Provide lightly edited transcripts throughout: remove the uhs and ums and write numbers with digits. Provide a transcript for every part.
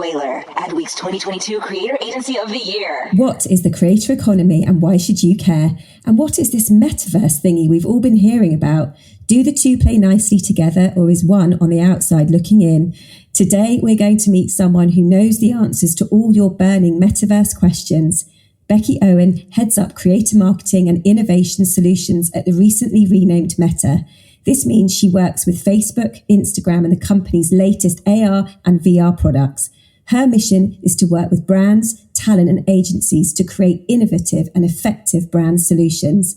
Whalar, Adweek's 2022 Creator Agency of the Year. What is the creator economy and why should you care? And what is this metaverse thingy we've all been hearing about? Do the two play nicely together, or is one on the outside looking in? Today, we're going to meet someone who knows the answers to all your burning metaverse questions. Becky Owen heads up creator marketing and innovation solutions at the recently renamed Meta. This means she works with Facebook, Instagram, and the company's latest AR and VR products. Her mission is to work with brands, talent, and agencies to create innovative and effective brand solutions.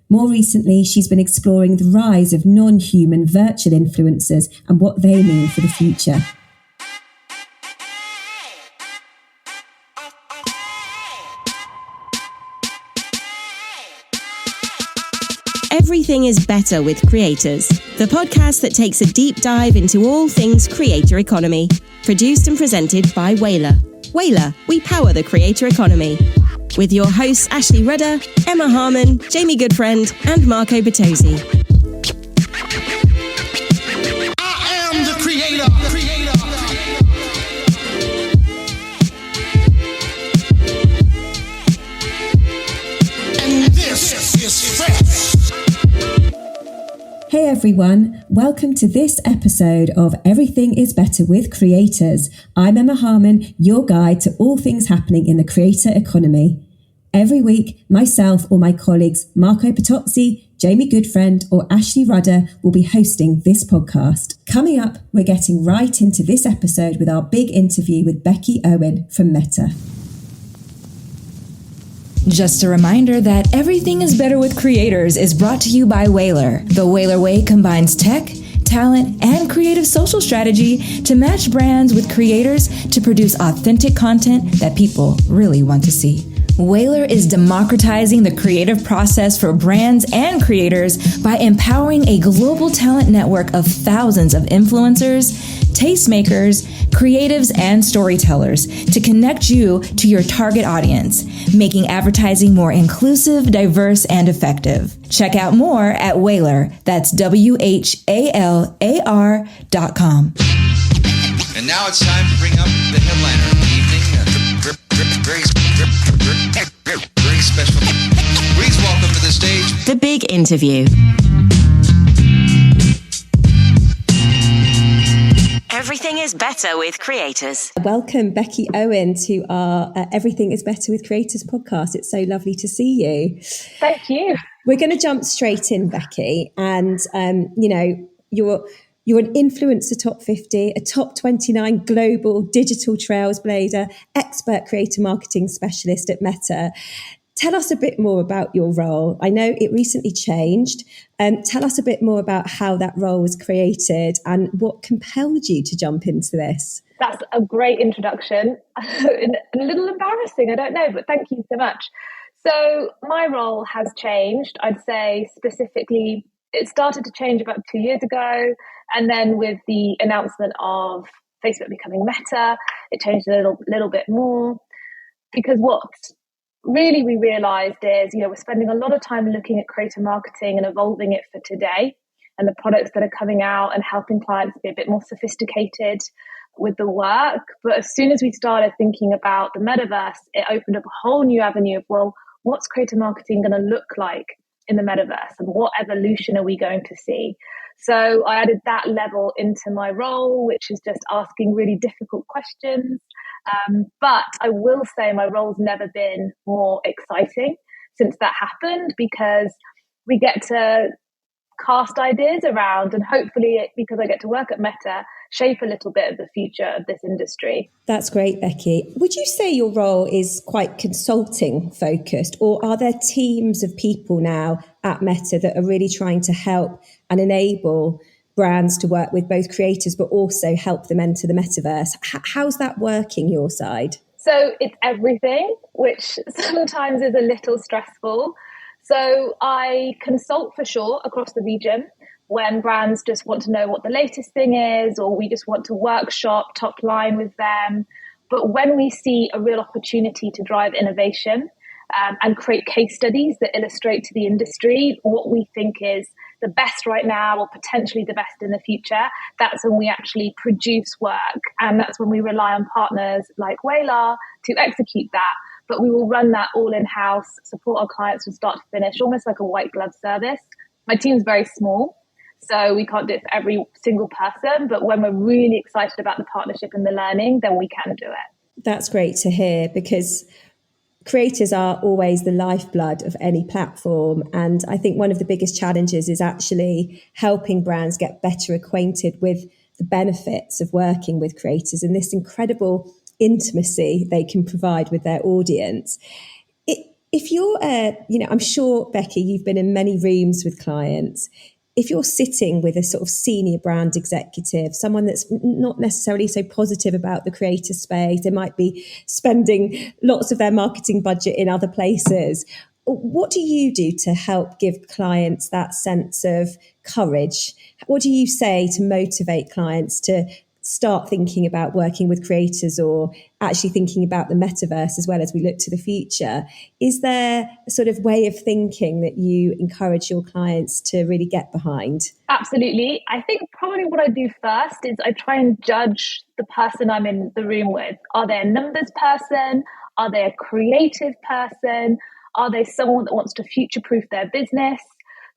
More recently, she's been exploring the rise of non-human virtual influencers and what they mean for the future. Everything is better with creators, the podcast that takes a deep dive into all things creator economy. Produced and presented by Whalar. Whalar, we power the creator economy. With your hosts Ashley Rudder, Emma Harmon, Jamie Goodfriend, and Marco Bertozzi. I am the creator. And this is fresh. Hey everyone, welcome to this episode of Everything is Better with Creators. I'm Emma Harmon, your guide to all things happening in the creator economy. Every week, myself or my colleagues Marco Bertozzi, Jamie Goodfriend or Ashley Rudder will be hosting this podcast. Coming up, we're getting right into this episode with our big interview with Becky Owen from Meta. Just a reminder that Everything is Better with Creators is brought to you by Whalar. The Whalar Way combines tech, talent, and creative social strategy to match brands with creators to produce authentic content that people really want to see. Whalar is democratizing the creative process for brands and creators by empowering a global talent network of thousands of influencers, tastemakers, creatives, and storytellers to connect you to your target audience, making advertising more inclusive, diverse, and effective. Check out more at Whalar. That's WHALAR.com. And now it's time to bring up the headliner of the evening. Very special. Please welcome to the stage The Big Interview. Everything is better with creators. Welcome Becky Owen to our Everything is Better with Creators podcast. It's so lovely to see you. Thank you. We're going to jump straight in, Becky. And, you're an influencer top 50, a top 29 global digital trailblazer, expert creator marketing specialist at Meta. Tell us a bit more about your role. I know it recently changed. Tell us a bit more about how that role was created and what compelled you to jump into this. That's a great introduction. A little embarrassing, I don't know, but thank you so much. So my role has changed. I'd say specifically, it started to change about 2 years ago. And then with the announcement of Facebook becoming Meta, it changed a little bit more. Because what really we realized is, we're spending a lot of time looking at creator marketing and evolving it for today and the products that are coming out and helping clients be a bit more sophisticated with the work. But as soon as we started thinking about the metaverse, it opened up a whole new avenue of, well, what's creator marketing going to look like in the metaverse and what evolution are we going to see? So I added that level into my role, which is just asking really difficult questions. But I will say my role's never been more exciting since that happened, because we get to cast ideas around and hopefully, because I get to work at Meta, shape a little bit of the future of this industry. That's great, Becky. Would you say your role is quite consulting focused, or are there teams of people now at Meta that are really trying to help and enable brands to work with both creators but also help them enter the metaverse? How's that working your side? So it's everything, which sometimes is a little stressful. So I consult for sure across the region when brands just want to know what the latest thing is, or we just want to workshop top line with them. But when we see a real opportunity to drive innovation and create case studies that illustrate to the industry what we think is the best right now or potentially the best in the future, that's when we actually produce work. And that's when we rely on partners like Whalar to execute that. But we will run that all in-house, support our clients from start to finish, almost like a white glove service. My team's very small, so we can't do it for every single person. But when we're really excited about the partnership and the learning, then we can do it. That's great to hear, because creators are always the lifeblood of any platform. And I think one of the biggest challenges is actually helping brands get better acquainted with the benefits of working with creators and this incredible intimacy they can provide with their audience. If you're, I'm sure, Becky, you've been in many rooms with clients. If you're sitting with a sort of senior brand executive, someone that's not necessarily so positive about the creator space, they might be spending lots of their marketing budget in other places. What do you do to help give clients that sense of courage? What do you say to motivate clients to start thinking about working with creators, or actually thinking about the metaverse as well as we look to the future? Is there a sort of way of thinking that you encourage your clients to really get behind? Absolutely. I think probably what I do first is I try and judge the person I'm in the room with. Are they a numbers person? Are they a creative person? Are they someone that wants to future-proof their business?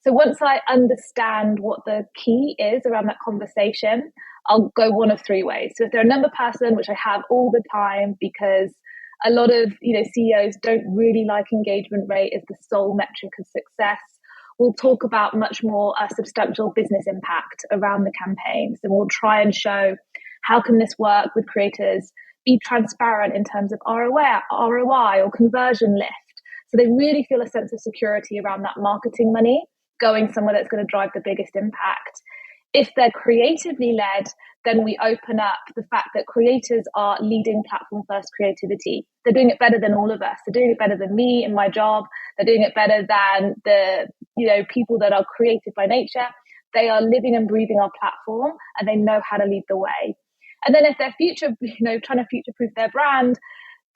So once I understand what the key is around that conversation, I'll go one of three ways. So if they're a number person, which I have all the time, because a lot of CEOs don't really like engagement rate as the sole metric of success, we'll talk about much more a substantial business impact around the campaigns. And we'll try and show how can this work with creators, be transparent in terms of ROI or conversion lift. So they really feel a sense of security around that marketing money going somewhere that's going to drive the biggest impact. If they're creatively led, then we open up the fact that creators are leading platform first creativity. They're doing it better than all of us. They're doing it better than me in my job. They're doing it better than the people that are creative by nature. They are living and breathing our platform, and they know how to lead the way. And then if they're trying to future-proof their brand,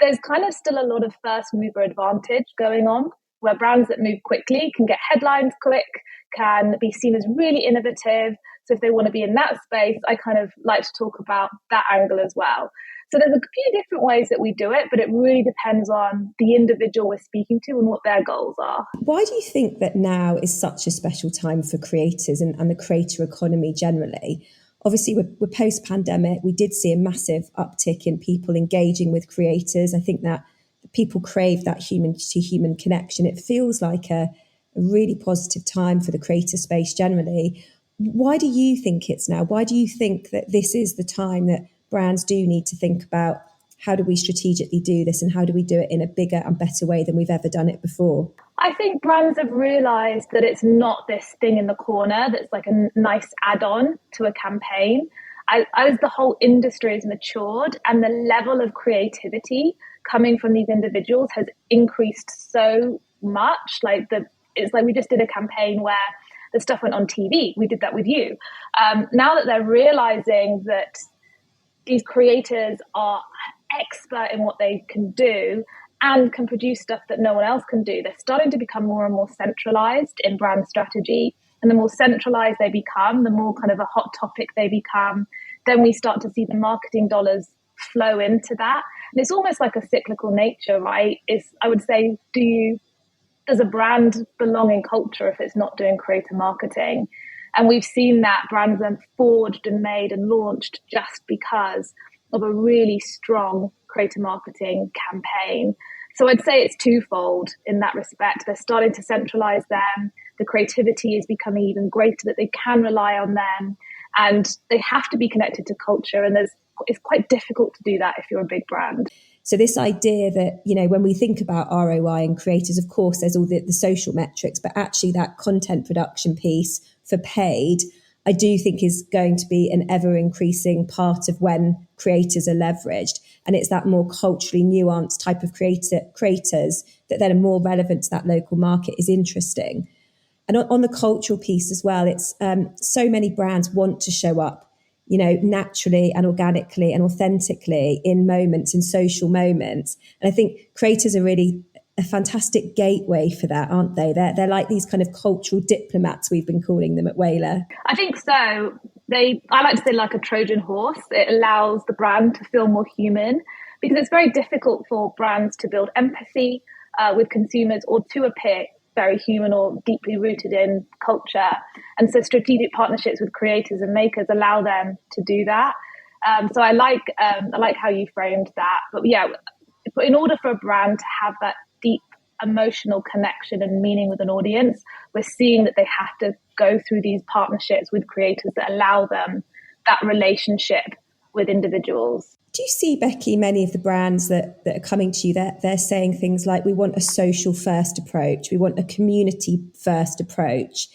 there's kind of still a lot of first mover advantage going on, where brands that move quickly can get headlines quick, can be seen as really innovative. So if they want to be in that space, I kind of like to talk about that angle as well. So there's a few different ways that we do it, but it really depends on the individual we're speaking to and what their goals are. Why do you think that now is such a special time for creators and the creator economy generally? Obviously, we're post-pandemic. We did see a massive uptick in people engaging with creators. I think that people crave that human-to-human connection. It feels like a really positive time for the creator space generally. Why do you think it's now? Why do you think that this is the time that brands do need to think about how do we strategically do this and how do we do it in a bigger and better way than we've ever done it before? I think brands have realized that it's not this thing in the corner that's like a nice add-on to a campaign. As the whole industry has matured and the level of creativity coming from these individuals has increased so much, it's like we just did a campaign where the stuff went on TV. We did that with you. Now that they're realizing that these creators are expert in what they can do and can produce stuff that no one else can do, they're starting to become more and more centralized in brand strategy. And the more centralized they become, the more kind of a hot topic they become, then we start to see the marketing dollars flow into that. And it's almost like a cyclical nature, right? I would say, does a brand belong in culture if it's not doing creator marketing? And we've seen that brands then forged and made and launched just because of a really strong creator marketing campaign. So I'd say it's twofold in that respect. They're starting to centralize them. The creativity is becoming even greater, that they can rely on them, and they have to be connected to culture. And it's quite difficult to do that if you're a big brand. So this idea that, when we think about ROI and creators, of course, there's all the social metrics, but actually that content production piece for paid, I do think is going to be an ever increasing part of when creators are leveraged. And it's that more culturally nuanced type of creators that then are more relevant to that local market is interesting. And on the cultural piece as well, it's so many brands want to show up, naturally and organically and authentically in social moments. And I think creators are really a fantastic gateway for that, aren't they? They're like these kind of cultural diplomats, we've been calling them at Whalar. I think so. I like to say like a Trojan horse. It allows the brand to feel more human, because it's very difficult for brands to build empathy with consumers or to appear very human or deeply rooted in culture. And so strategic partnerships with creators and makers allow them to do that. So I like how you framed that. But yeah, in order for a brand to have that deep emotional connection and meaning with an audience, we're seeing that they have to go through these partnerships with creators that allow them that relationship with individuals. Do you see, Becky, many of the brands that are coming to you, they're saying things like, we want a social first approach, we want a community first approach?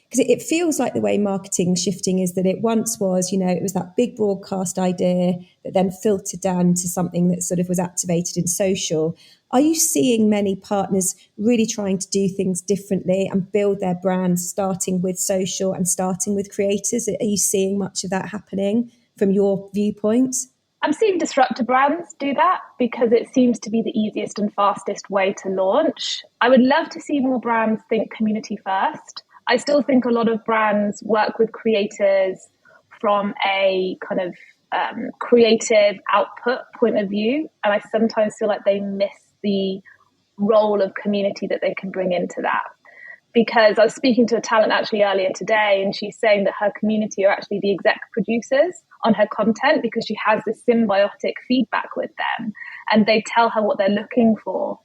Because it feels like the way marketing shifting is that it once was, it was that big broadcast idea that then filtered down to something that sort of was activated in social. Are you seeing many partners really trying to do things differently and build their brands starting with social and starting with creators? Are you seeing much of that happening from your viewpoint? I'm seeing disruptor brands do that because it seems to be the easiest and fastest way to launch. I would love to see more brands think community first. I still think a lot of brands work with creators from a kind of creative output point of view. And I sometimes feel like they miss the role of community that they can bring into that. Because I was speaking to a talent actually earlier today, and she's saying that her community are actually the exec producers on her content, because she has this symbiotic feedback with them and they tell her what they're looking for.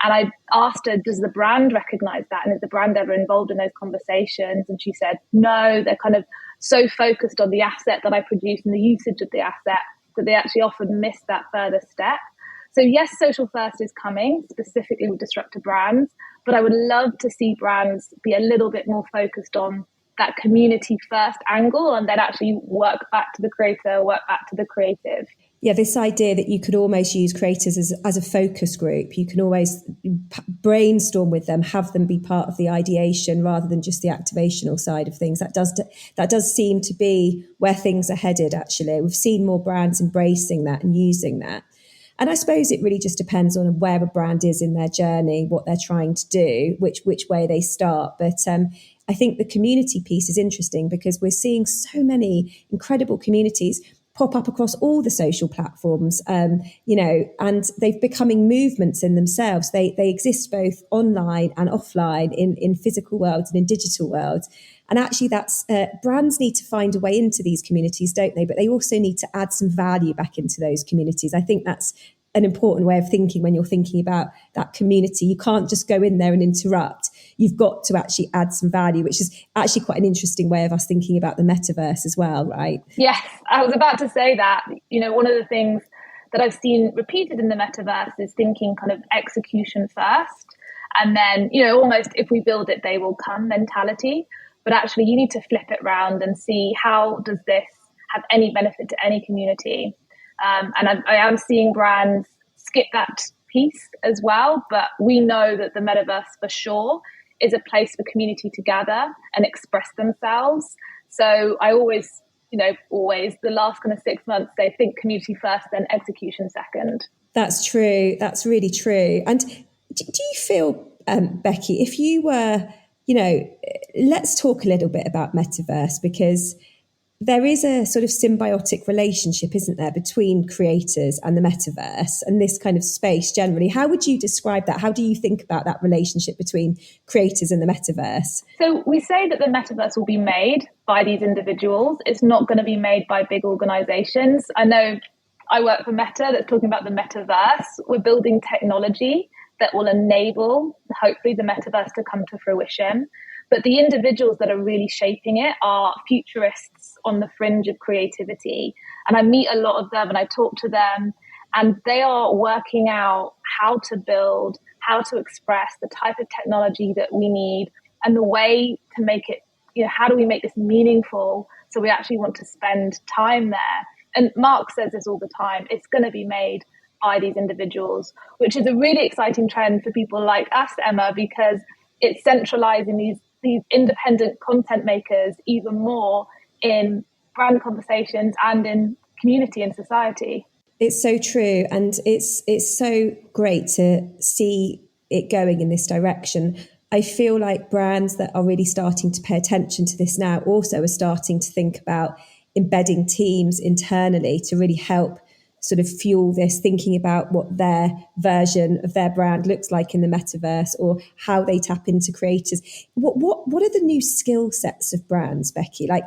And I asked her, does the brand recognize that? And is the brand ever involved in those conversations? And she said, no, they're kind of so focused on the asset that I produce and the usage of the asset that they actually often miss that further step. So yes, social first is coming, specifically with disruptor brands, but I would love to see brands be a little bit more focused on that community first angle and then actually work back to the creator, work back to the creative. Yeah, this idea that you could almost use creators as a focus group. You can always brainstorm with them, have them be part of the ideation rather than just the activational side of things. That does seem to be where things are headed, actually. We've seen more brands embracing that and using that. And I suppose it really just depends on where a brand is in their journey, what they're trying to do, which way they start. But I think the community piece is interesting because we're seeing so many incredible communities pop up across all the social platforms, and they're becoming movements in themselves. They exist both online and offline, in physical worlds and in digital worlds. And actually that's brands need to find a way into these communities, don't they? But they also need to add some value back into those communities. I think that's an important way of thinking when you're thinking about that community. You can't just go in there and interrupt. You've got to actually add some value, which is actually quite an interesting way of us thinking about the metaverse as well, right? Yes, I was about to say that. One of the things that I've seen repeated in the metaverse is thinking kind of execution first. And then, almost if we build it, they will come mentality. But actually, you need to flip it around and see, how does this have any benefit to any community? And I am seeing brands skip that piece as well. But we know that the metaverse for sure is a place for community to gather and express themselves. So I always, the last kind of 6 months, they think community first, then execution second. That's true. That's really true. And do you feel, Becky, if you were, let's talk a little bit about metaverse, because there is a sort of symbiotic relationship, isn't there, between creators and the metaverse and this kind of space generally. How would you describe that? How do you think about that relationship between creators and the metaverse? So we say that the metaverse will be made by these individuals. It's not going to be made by big organizations. I know I work for Meta that's talking about the metaverse. We're building technology that will enable, hopefully, the metaverse to come to fruition. But the individuals that are really shaping it are futurists on the fringe of creativity. And I meet a lot of them and I talk to them, and they are working out how to build, how to express the type of technology that we need and the way to make it, how do we make this meaningful so we actually want to spend time there? And Mark says this all the time, it's going to be made by these individuals, which is a really exciting trend for people like us, Emma, because it's centralizing these independent content makers even more in brand conversations and in community and society. It's so true. And it's so great to see it going in this direction. I feel like brands that are really starting to pay attention to this now also are starting to think about embedding teams internally to really help sort of fuel this, thinking about what their version of their brand looks like in the metaverse, or how they tap into creators. What are the new skill sets of brands, Becky? Like,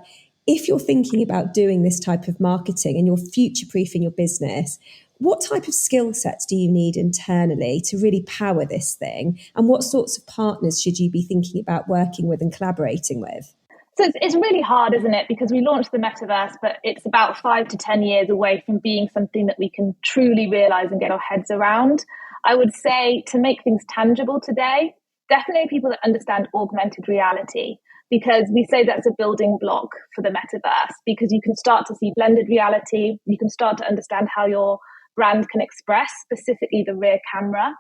if you're thinking about doing this type of marketing and you're future-proofing your business, what type of skill sets do you need internally to really power this thing? And what sorts of partners should you be thinking about working with and collaborating with? So it's really hard, isn't it? Because we launched the metaverse, but it's about 5 to 10 years away from being something that we can truly realize and get our heads around. I would say, to make things tangible today, definitely people that understand augmented reality, because we say that's a building block for the metaverse, because you can start to see blended reality. You can start to understand how your brand can express, specifically the rear camera.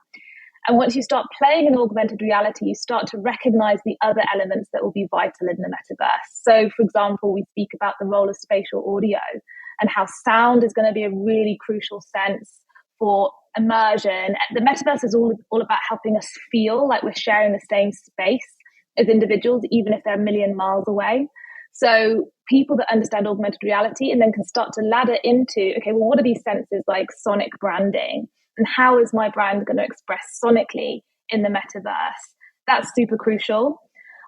And once you start playing in augmented reality, you start to recognize the other elements that will be vital in the metaverse. So, for example, we speak about the role of spatial audio and how sound is going to be a really crucial sense for immersion. The metaverse is all about helping us feel like we're sharing the same space as individuals, even if they're a million miles away. So people that understand augmented reality and then can start to ladder into, okay, well, what are these senses like sonic branding? And how is my brand going to express sonically in the metaverse? That's super crucial.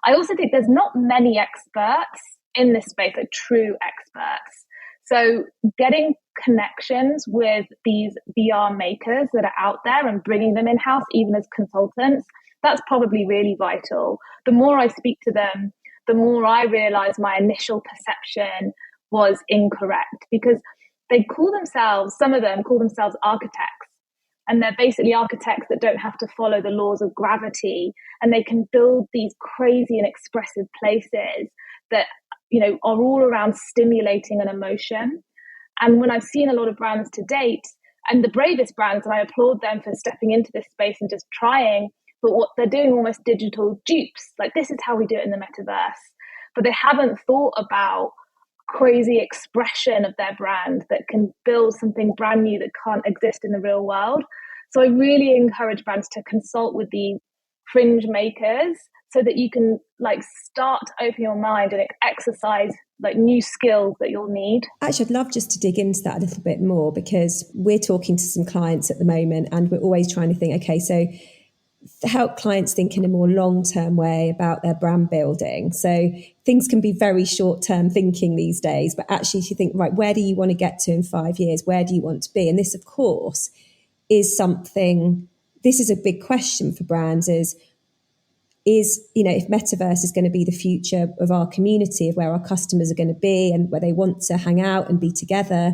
I also think there's not many experts in this space, like true experts. So getting connections with these VR makers that are out there and bringing them in-house, even as consultants, that's probably really vital. The more I speak to them, the more I realize my initial perception was incorrect, because some of them call themselves architects. And they're basically architects that don't have to follow the laws of gravity. And they can build these crazy and expressive places that, are all around stimulating an emotion. And when I've seen a lot of brands to date, and the bravest brands, and I applaud them for stepping into this space and just trying, but what they're doing, almost digital dupes. Like, this is how we do it in the metaverse. But they haven't thought about crazy expression of their brand that can build something brand new that can't exist in the real world. So I really encourage brands to consult with the fringe makers so that you can start to open your mind and exercise new skills that you'll need. Actually, I'd love just to dig into that a little bit more, because we're talking to some clients at the moment and we're always trying to think, okay, so to help clients think in a more long-term way about their brand building. So things can be very short-term thinking these days, but actually if you think, right, where do you want to get to in 5 years? Where do you want to be? And this, of course, is a big question for brands is, if metaverse is going to be the future of our community, of where our customers are going to be and where they want to hang out and be together,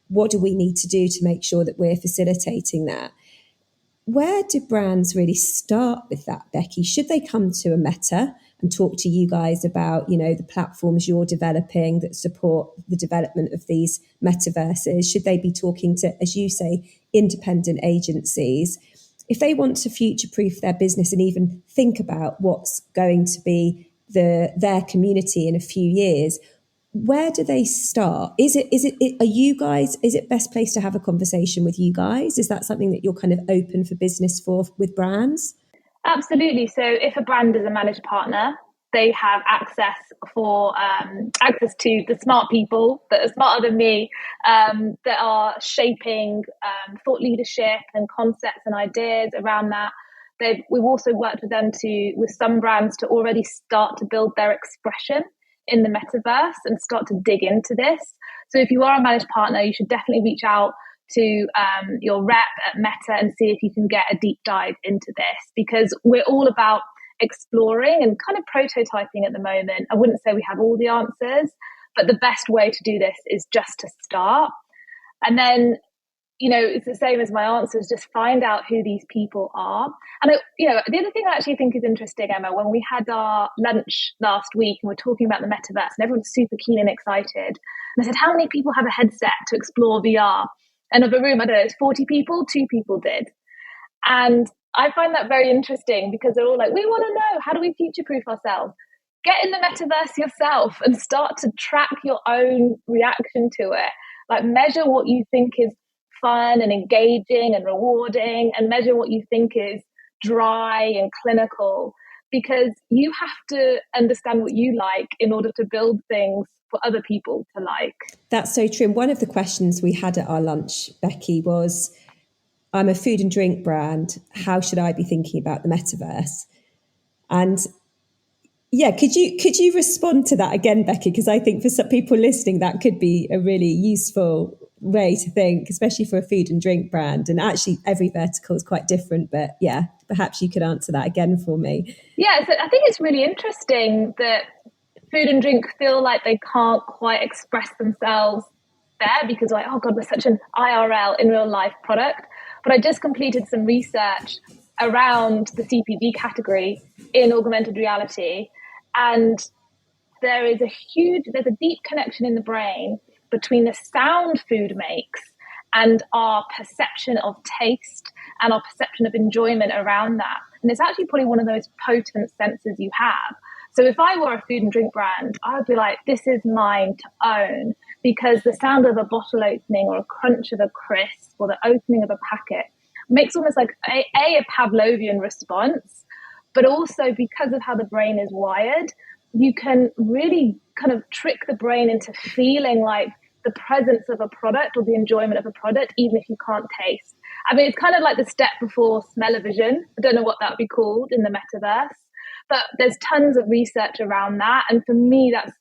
what do we need to do to make sure that we're facilitating that? Where do brands really start with that, Becky? Should they come to a Meta and talk to you guys about, the platforms you're developing that support the development of these metaverses? Should they be talking to, as you say, independent agencies? If they want to future-proof their business and even think about what's going to be their community in a few years, where do they start? Is it best place to have a conversation with you guys? Is that something that you're kind of open for business for with brands? Absolutely. So if a brand is a managed partner, they have access to the smart people that are smarter than me, that are shaping thought leadership and concepts and ideas around that. We've also worked with some brands to already start to build their expression in the metaverse and start to dig into this. So if you are a managed partner, you should definitely reach out to your rep at Meta and see if you can get a deep dive into this, because we're all about exploring and kind of prototyping at the moment. I wouldn't say we have all the answers, but the best way to do this is just to start. And then, it's the same as my answers, just find out who these people are. And, the other thing I actually think is interesting, Emma, when we had our lunch last week and we're talking about the metaverse and everyone's super keen and excited. And I said, how many people have a headset to explore VR? And of a room, I don't know, it's 40 people, 2 people did. And I find that very interesting, because they're all like, we want to know, how do we future-proof ourselves? Get in the metaverse yourself and start to track your own reaction to it. Measure what you think is fun and engaging and rewarding, and measure what you think is dry and clinical, because you have to understand what you like in order to build things for other people to like. That's so true. And one of the questions we had at our lunch, Becky, was, I'm a food and drink brand. How should I be thinking about the metaverse? And yeah, could you respond to that again, Becky? Because I think for some people listening, that could be a really useful way to think, especially for a food and drink brand. And actually, every vertical is quite different. But yeah, perhaps you could answer that again for me. Yeah, so I think it's really interesting that food and drink feel like they can't quite express themselves there because, like, oh God, we're such an IRL, in real life product. But I just completed some research around the CPG category in augmented reality. And there's a deep connection in the brain between the sound food makes and our perception of taste and our perception of enjoyment around that. And it's actually probably one of those potent senses you have. So if I were a food and drink brand, I would be like, this is mine to own, because the sound of a bottle opening or a crunch of a crisp or the opening of a packet makes almost like a Pavlovian response, but also because of how the brain is wired, you can really kind of trick the brain into feeling like the presence of a product or the enjoyment of a product, even if you can't taste. I mean, it's kind of like the step before smell-o-vision. I don't know what that would be called in the metaverse, but there's tons of research around that. And for me, that's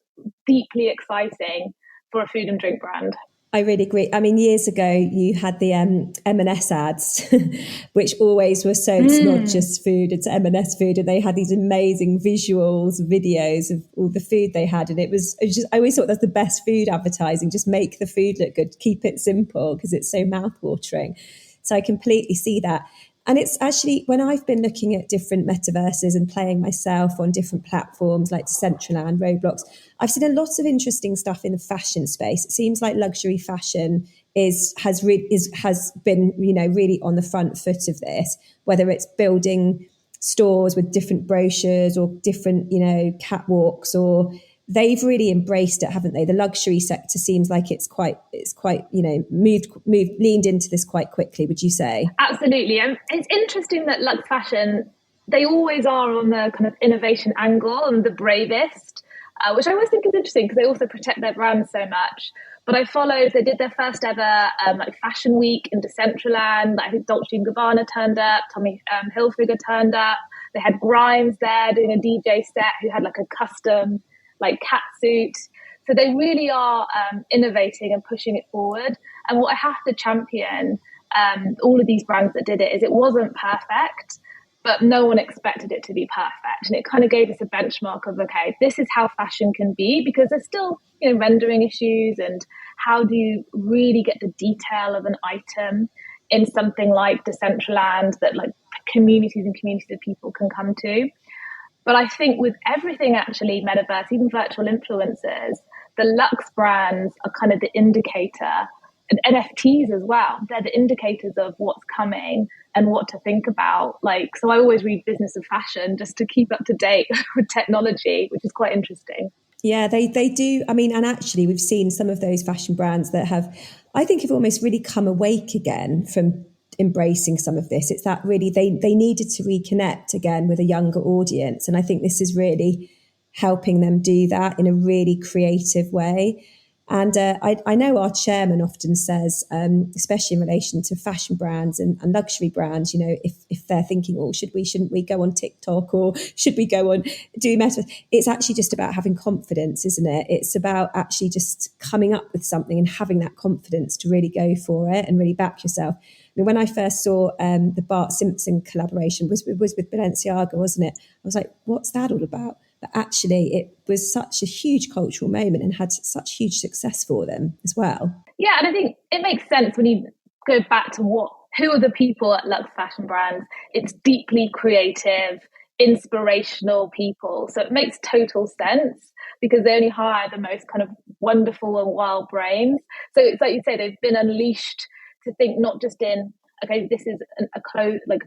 deeply exciting for a food and drink brand. I really agree. I mean, years ago, you had the M&S ads, which always were so, it's not just food, it's M&S food. And they had these amazing visuals, videos of all the food they had. And it was just, I always thought that's the best food advertising. Just make the food look good, keep it simple, because it's so mouthwatering. So I completely see that. And it's actually, when I've been looking at different metaverses and playing myself on different platforms like Decentraland, Roblox, I've seen a lot of interesting stuff in the fashion space. It seems like luxury fashion has been, really on the front foot of this, whether it's building stores with different brochures or different, catwalks, or they've really embraced it, haven't they? The luxury sector seems like it's quite, leaned into this quite quickly, would you say? Absolutely. And it's interesting that Lux Fashion, they always are on the kind of innovation angle and the bravest, which I always think is interesting because they also protect their brand so much. But they did their first ever fashion week in Decentraland. I think Dolce & Gabbana turned up, Tommy Hilfiger turned up. They had Grimes there doing a DJ set who had like a custom cat suit. So they really are innovating and pushing it forward. And what I have to champion all of these brands that did it is it wasn't perfect, but no one expected it to be perfect. And it kind of gave us a benchmark of, okay, this is how fashion can be, because there's still, rendering issues, and how do you really get the detail of an item in something like Decentraland that communities and communities of people can come to. But I think with everything, actually, metaverse, even virtual influencers, the Lux brands are kind of the indicator, and NFTs as well. They're the indicators of what's coming and what to think about. So I always read Business of Fashion just to keep up to date with technology, which is quite interesting. Yeah, they do. I mean, and actually we've seen some of those fashion brands that have almost really come awake again from embracing some of this. It's that really they needed to reconnect again with a younger audience. And I think this is really helping them do that in a really creative way. And I know our chairman often says, especially in relation to fashion brands and luxury brands, if they're thinking, shouldn't we go on TikTok, or should we go on do Meta? It's actually just about having confidence, isn't it? It's about actually just coming up with something and having that confidence to really go for it and really back yourself. I mean, when I first saw the Bart Simpson collaboration was with Balenciaga, wasn't it? I was like, what's that all about? But actually, it was such a huge cultural moment and had such huge success for them as well. Yeah, and I think it makes sense when you go back to who are the people at Lux Fashion Brands. It's deeply creative, inspirational people. So it makes total sense because they only hire the most kind of wonderful and wild brains. So it's like you say, they've been unleashed to think not just in, okay, this is a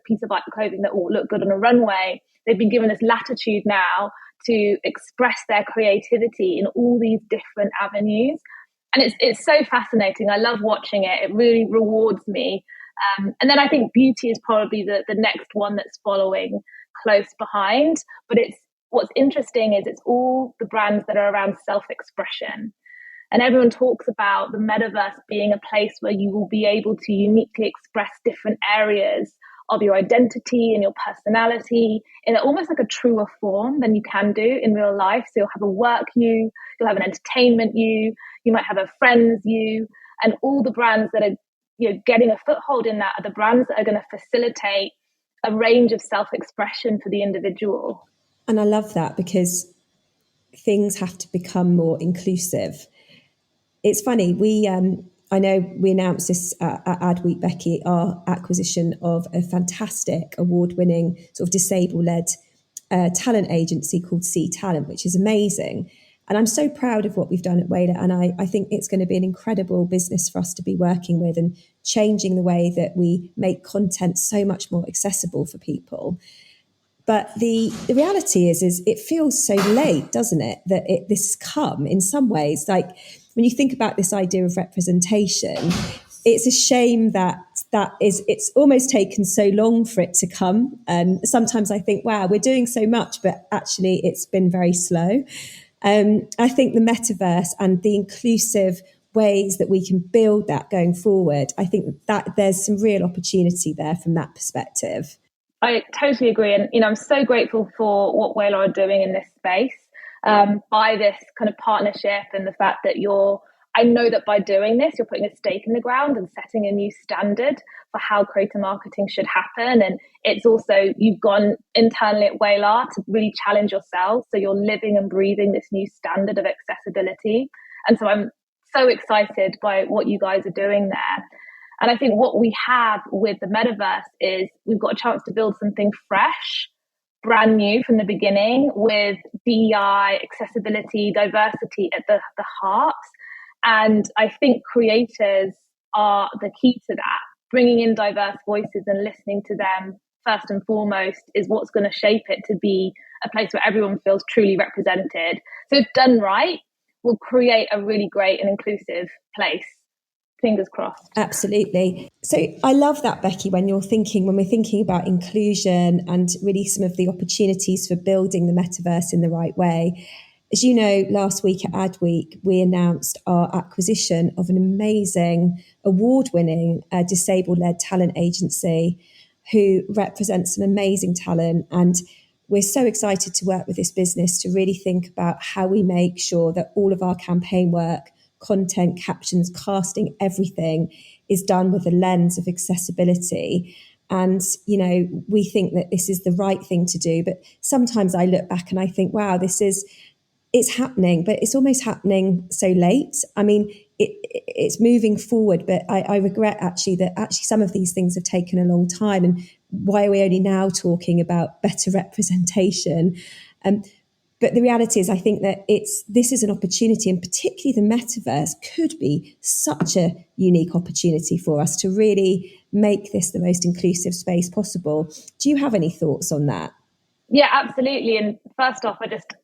piece of clothing that will look good on a runway. They've been given this latitude now to express their creativity in all these different avenues. And it's so fascinating. I love watching it. It really rewards me And then I think beauty is probably the next one that's following close behind. But what's interesting is it's all the brands that are around self-expression. And everyone talks about the metaverse being a place where you will be able to uniquely express different areas of your identity and your personality in almost like a truer form than you can do in real life. So you'll have a work you, you'll have an entertainment you might have a friends you, and all the brands that are getting a foothold in that are the brands that are going to facilitate a range of self-expression for the individual. And I love that, because things have to become more inclusive. It's funny, I know we announced this at Adweek, Becky, our acquisition of a fantastic award-winning sort of disabled-led talent agency called C Talent, which is amazing. And I'm so proud of what we've done at Whalar. And I think it's going to be an incredible business for us to be working with and changing the way that we make content so much more accessible for people. But the reality is it feels so late, doesn't it, that this has come in some ways. Like when you think about this idea of representation, it's a shame that it's almost taken so long for it to come. And sometimes I think, wow, we're doing so much, but actually it's been very slow. I think the metaverse and the inclusive ways that we can build that going forward, I think that there's some real opportunity there from that perspective. I totally agree. And, I'm so grateful for what Whalar are doing in this space by this kind of partnership, and the fact that I know that by doing this, you're putting a stake in the ground and setting a new standard for how creator marketing should happen. And it's also, you've gone internally at Whalar to really challenge yourself. So you're living and breathing this new standard of accessibility. And so I'm so excited by what you guys are doing there. And I think what we have with the metaverse is we've got a chance to build something fresh, brand new from the beginning, with DEI, accessibility, diversity at the heart. And I think creators are the key to that. Bringing in diverse voices and listening to them first and foremost is what's going to shape it to be a place where everyone feels truly represented. So if done right, we'll create a really great and inclusive place. Fingers crossed. Absolutely. So I love that, Becky, when we're thinking about inclusion and really some of the opportunities for building the metaverse in the right way. As you know, last week at Adweek, we announced our acquisition of an amazing award-winning disabled-led talent agency who represents some amazing talent. And we're so excited to work with this business to really think about how we make sure that all of our campaign work, content, captions, casting, everything is done with a lens of accessibility. And, we think that this is the right thing to do. But sometimes I look back and I think, wow, it's happening, but it's almost happening so late. I mean, it's moving forward, but I regret that some of these things have taken a long time. And why are we only now talking about better representation? But the reality is, I think that this is an opportunity, and particularly the metaverse could be such a unique opportunity for us to really make this the most inclusive space possible. Do you have any thoughts on that? Yeah, absolutely. And first off,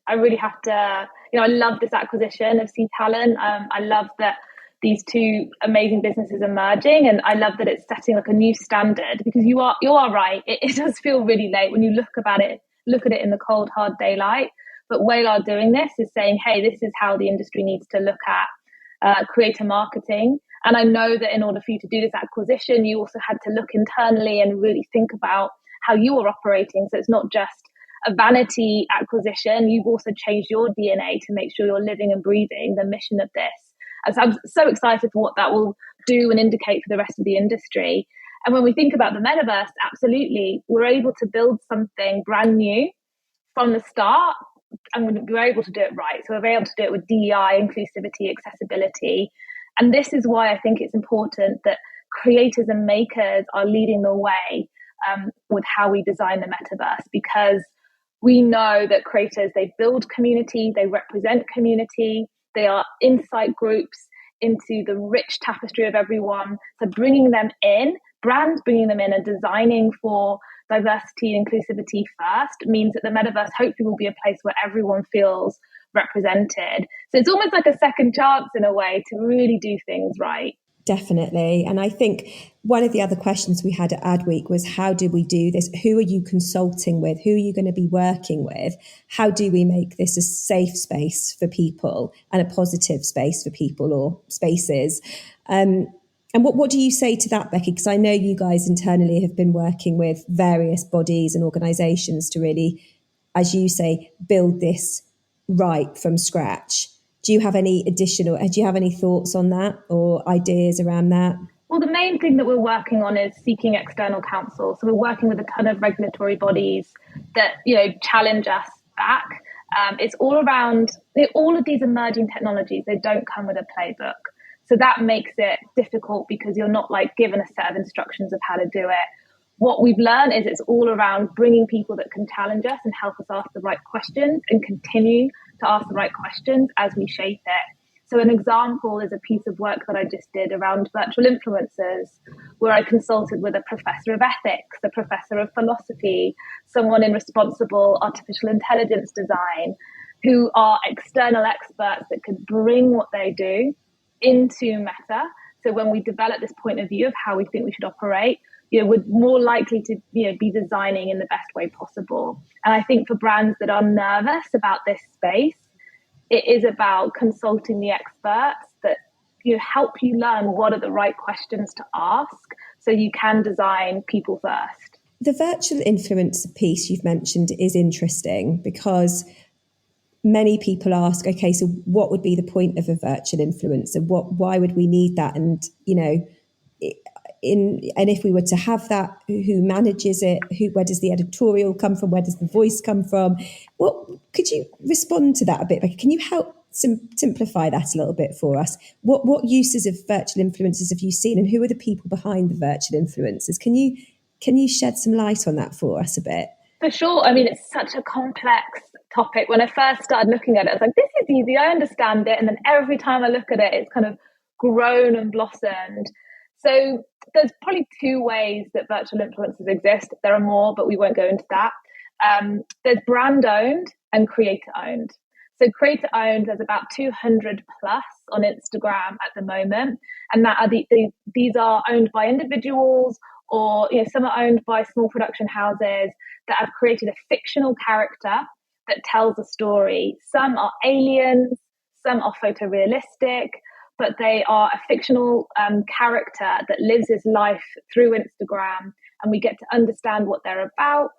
I really have to, I love this acquisition of C Talent. I love that these two amazing businesses are merging, and I love that it's setting like a new standard, because you are right. It does feel really late when you look at it in the cold, hard daylight. But Whalar doing this is saying, hey, this is how the industry needs to look at creator marketing. And I know that in order for you to do this acquisition, you also had to look internally and really think about how you are operating. So it's not just a vanity acquisition. You've also changed your DNA to make sure you're living and breathing the mission of this. And so I'm so excited for what that will do and indicate for the rest of the industry. And when we think about the metaverse, absolutely, we're able to build something brand new from the start, and we're able to do it right. So we're able to do it with DEI, inclusivity, accessibility. And this is why I think it's important that creators and makers are leading the way with how we design the metaverse, because we know that creators, they build community, they represent community, they are insight groups into the rich tapestry of everyone. So bringing them in, brands bringing them in and designing for diversity and inclusivity first means that the metaverse hopefully will be a place where everyone feels represented. So it's almost like a second chance in a way to really do things right. Definitely. And I think one of the other questions we had at Adweek was, how do we do this? Who are you consulting with? Who are you going to be working with? How do we make this a safe space for people and a positive space for people, or spaces? And what do you say to that, Becky? Because I know you guys internally have been working with various bodies and organisations to really, as you say, build this right from scratch. Do you have any thoughts on that or ideas around that? Well, the main thing that we're working on is seeking external counsel. So we're working with a ton of regulatory bodies that, challenge us back. It's all around all of these emerging technologies. They don't come with a playbook. So that makes it difficult because you're not given a set of instructions of how to do it. What we've learned is it's all around bringing people that can challenge us and help us ask the right questions and continue to ask the right questions as we shape it. So an example is a piece of work that I just did around virtual influencers, where I consulted with a professor of ethics, a professor of philosophy, someone in responsible artificial intelligence design, who are external experts that could bring what they do into Meta. So when we develop this point of view of how we think we should operate, we're more likely to be designing in the best way possible. And I think for brands that are nervous about this space, it is about consulting the experts that help you learn what are the right questions to ask so you can design people first. The virtual influencer piece you've mentioned is interesting because many people ask, okay, so what would be the point of a virtual influencer? Why would we need that? And, and if we were to have that, who manages it? Where does the editorial come from? Where does the voice come from? What could you respond to that a bit, Becky? Can you help simplify that a little bit for us? What uses of virtual influencers have you seen, and who are the people behind the virtual influencers? Can you shed some light on that for us a bit? For sure. I mean, it's such a complex topic. When I first started looking at it, I was like, this is easy. I understand it. And then every time I look at it, it's kind of grown and blossomed. So there's probably two ways that virtual influencers exist. There are more, but we won't go into that. There's brand owned and creator owned. So creator owned, there's about 200 plus on Instagram at the moment. And that are these are owned by individuals, or some are owned by small production houses that have created a fictional character that tells a story. Some are aliens, some are photorealistic, but they are a fictional character that lives his life through Instagram, and we get to understand what they're about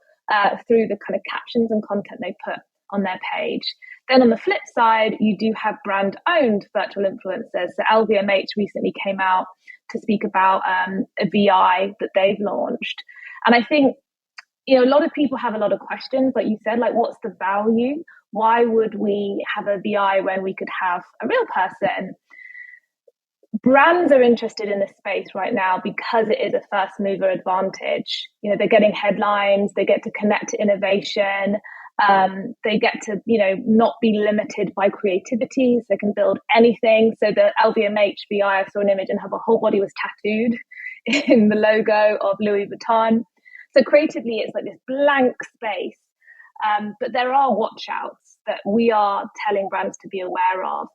through the kind of captions and content they put on their page. Then on the flip side, you do have brand-owned virtual influencers. So LVMH recently came out to speak about a VI that they've launched. And I think, a lot of people have a lot of questions, like you said, what's the value? Why would we have a VI when we could have a real person? Brands are interested in this space right now because it is a first mover advantage. They're getting headlines, they get to connect to innovation, they get to, not be limited by creativity, so they can build anything. So the LVMH VI, I saw an image and her whole body was tattooed in the logo of Louis Vuitton. So creatively, it's like this blank space. But there are watch outs that we are telling brands to be aware of.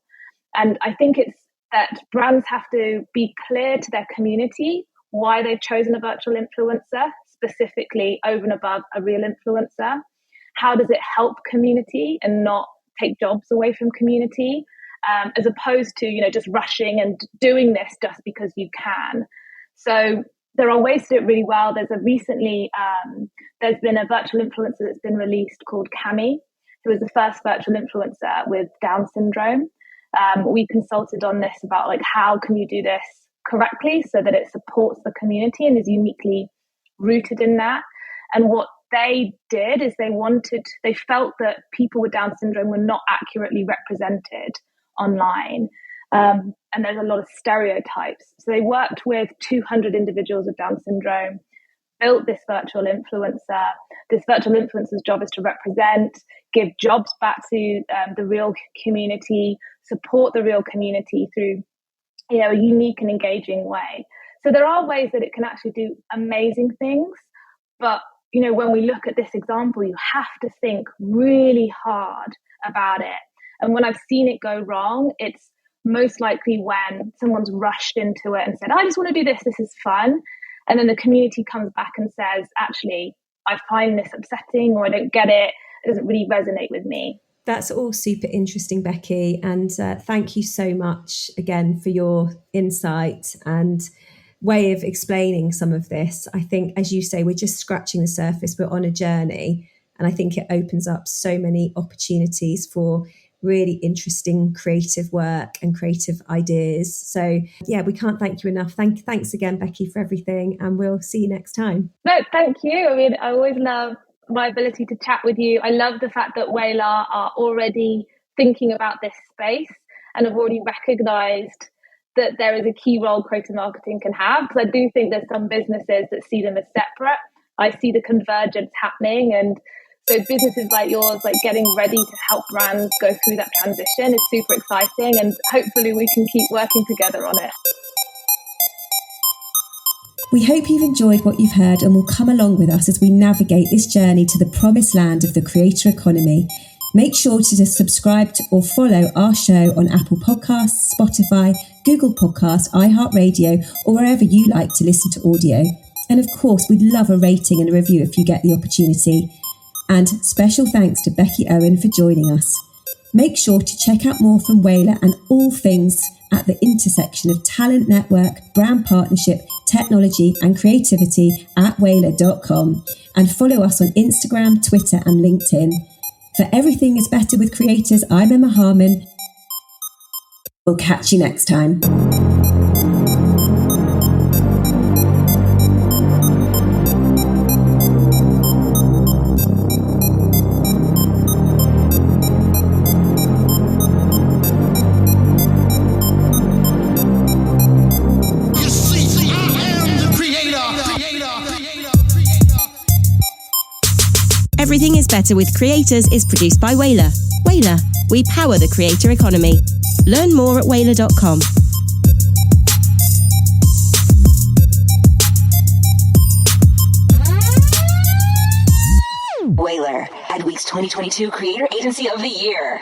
And I think it's that brands have to be clear to their community why they've chosen a virtual influencer, specifically over and above a real influencer. How does it help community and not take jobs away from community, as opposed to, just rushing and doing this just because you can. So there are ways to do it really well. There's been a virtual influencer that's been released called Cami, who was the first virtual influencer with Down syndrome. We consulted on this about how can you do this correctly so that it supports the community and is uniquely rooted in that. And what they did is they felt that people with Down syndrome were not accurately represented online. And there's a lot of stereotypes. So they worked with 200 individuals with Down syndrome, built this virtual influencer. This virtual influencer's job is to represent, give jobs back to the real community, support the real community through a unique and engaging way. So there are ways that it can actually do amazing things. But, when we look at this example, you have to think really hard about it. And when I've seen it go wrong, it's most likely when someone's rushed into it and said, I just want to do this, this is fun. And then the community comes back and says, actually, I find this upsetting, or I don't get it. It doesn't really resonate with me. That's all super interesting, Becky. And thank you so much again for your insight and way of explaining some of this. I think, as you say, we're just scratching the surface. We're on a journey. And I think it opens up so many opportunities for really interesting creative work and creative ideas. So yeah, we can't thank you enough. Thanks again, Becky, for everything. And we'll see you next time. No, thank you. I mean, I always love my ability to chat with you. I love the fact that Whalar are already thinking about this space and have already recognised that there is a key role creator marketing can have. Because I do think there's some businesses that see them as separate. I see the convergence happening, and so businesses like yours, like getting ready to help brands go through that transition, is super exciting, and hopefully we can keep working together on it. We hope you've enjoyed what you've heard and will come along with us as we navigate this journey to the promised land of the creator economy. Make sure to subscribe to or follow our show on Apple Podcasts, Spotify, Google Podcasts, iHeartRadio, or wherever you like to listen to audio. And of course, we'd love a rating and a review if you get the opportunity. And special thanks to Becky Owen for joining us. Make sure to check out more from Whalar and all things at the intersection of talent network, brand partnership, technology and creativity at whalar.com, and follow us on Instagram, Twitter and LinkedIn. For Everything is Better with Creators, I'm Emma Harmon. We'll catch you next time. Everything is Better with Creators is produced by Whalar. Whalar, we power the creator economy. Learn more at whalar.com. Whalar, Adweek's 2022 Creator Agency of the Year.